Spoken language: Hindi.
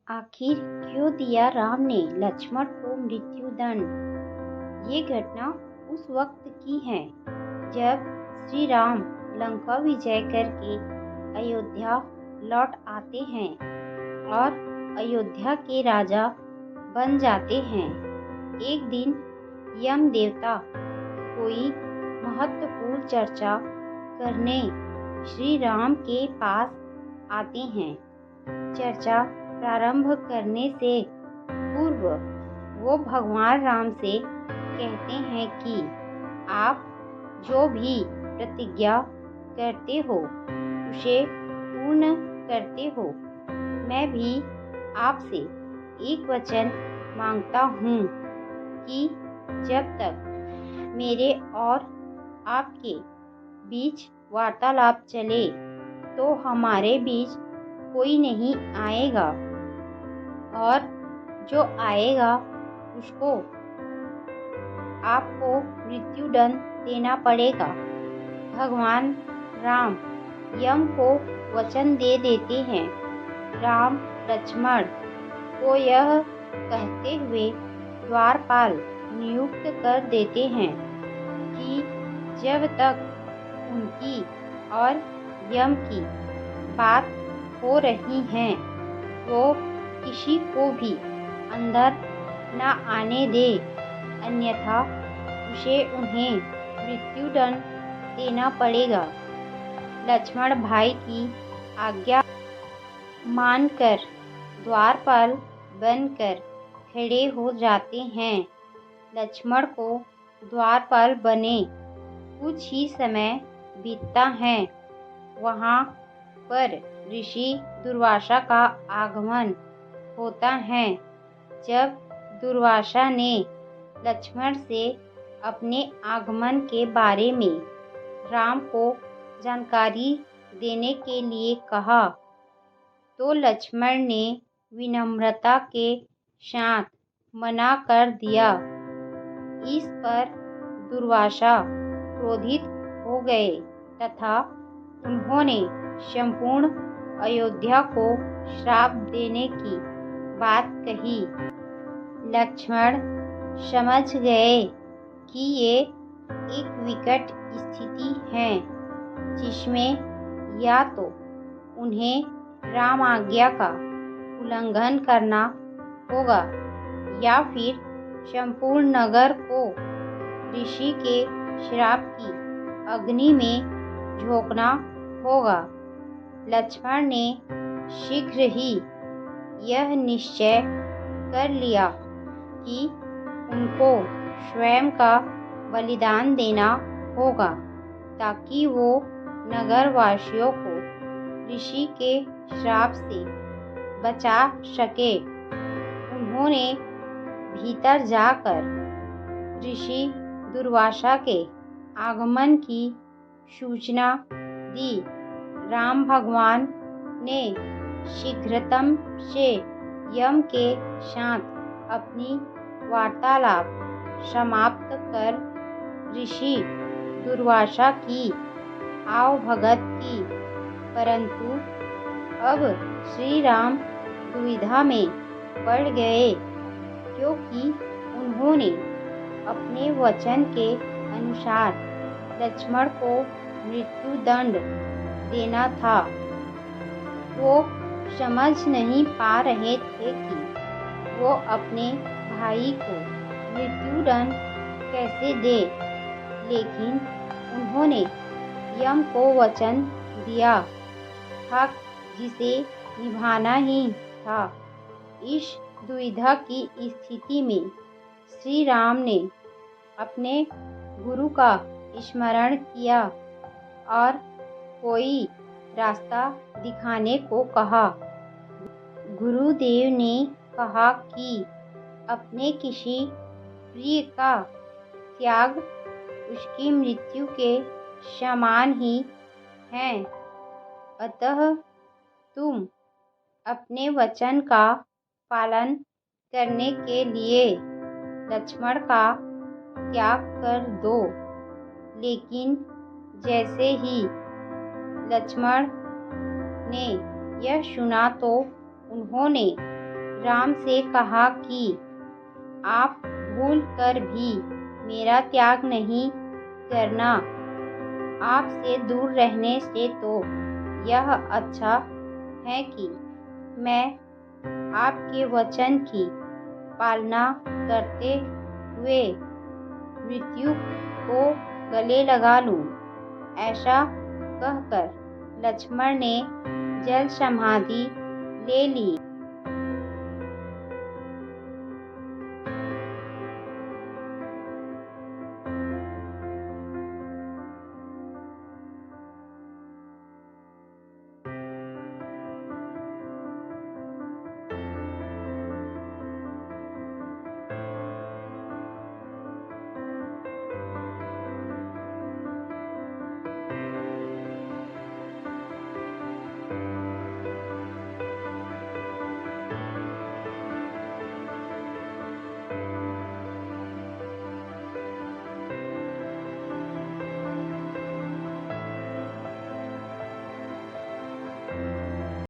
आखिर क्यों दिया राम ने लक्ष्मण को मृत्युदंड। ये घटना उस वक्त की है जब श्री राम लंका विजय करके अयोध्या लौट आते हैं और अयोध्या के राजा बन जाते हैं। एक दिन यम देवता कोई महत्वपूर्ण चर्चा करने श्री राम के पास आते हैं। चर्चा प्रारंभ करने से पूर्व वो भगवान राम से कहते हैं कि आप जो भी प्रतिज्ञा करते हो उसे पूर्ण करते हो। मैं भी आपसे एक वचन मांगता हूँ कि जब तक मेरे और आपके बीच वार्तालाप चले तो हमारे बीच कोई नहीं आएगा और जो आएगा उसको आपको मृत्युदंड देना पड़ेगा। भगवान राम यम को वचन दे देते हैं। राम लक्ष्मण को यह कहते हुए द्वारपाल नियुक्त कर देते हैं कि जब तक उनकी और यम की बात हो रही है वो किसी को भी अंदर न आने दे, अन्यथा उसे उन्हें मृत्युदंड देना पड़ेगा। लक्ष्मण भाई की आज्ञा मानकर द्वारपाल बनकर खड़े हो जाते हैं। लक्ष्मण को द्वारपाल बने कुछ ही समय बीतता है। वहाँ पर ऋषि दुर्वासा का आगमन होता है। जब दुर्वासा ने लक्ष्मण से अपने आगमन के बारे में राम को जानकारी देने के लिए कहा तो लक्ष्मण ने विनम्रता के साथ मना कर दिया। इस पर दुर्वासा क्रोधित हो गए तथा उन्होंने संपूर्ण अयोध्या को श्राप देने की बात कही। लक्ष्मण समझ गए कि ये एक विकट स्थिति है जिसमें या तो उन्हें राम आज्ञा का उल्लंघन करना होगा या फिर संपूर्ण नगर को ऋषि के श्राप की अग्नि में झोंकना होगा। लक्ष्मण ने शीघ्र ही यह निश्चय कर लिया कि उनको स्वयं का बलिदान देना होगा ताकि वो नगरवासियों को ऋषि के श्राप से बचा सके। उन्होंने भीतर जाकर ऋषि दुर्वासा के आगमन की सूचना दी। राम भगवान ने शीघ्रतम से यम के साथ अपनी वार्तालाप समाप्त कर ऋषि दुर्वासा की आवभगत की, परंतु अब श्री राम दुविधा में पड़ गए क्योंकि उन्होंने अपने वचन के अनुसार लक्ष्मण को मृत्युदंड देना था। वो समझ नहीं पा रहे थे कि वो अपने भाई को मृत्युदंड कैसे दे, लेकिन उन्होंने यम को वचन दिया था जिसे निभाना ही था। इस दुविधा की स्थिति में श्री राम ने अपने गुरु का स्मरण किया और कोई रास्ता दिखाने को कहा। गुरुदेव ने कहा कि अपने किसी प्रिय का त्याग उसकी मृत्यु के समान ही है, अतः तुम अपने वचन का पालन करने के लिए लक्ष्मण का त्याग कर दो। लेकिन जैसे ही लक्ष्मण ने यह सुना तो उन्होंने राम से कहा कि आप भूल कर भी मेरा त्याग नहीं करना। आपसे दूर रहने से तो यह अच्छा है कि मैं आपके वचन की पालना करते हुए मृत्यु को गले लगा लूं। ऐसा कहकर लक्ष्मण ने जल समाधि ले ली।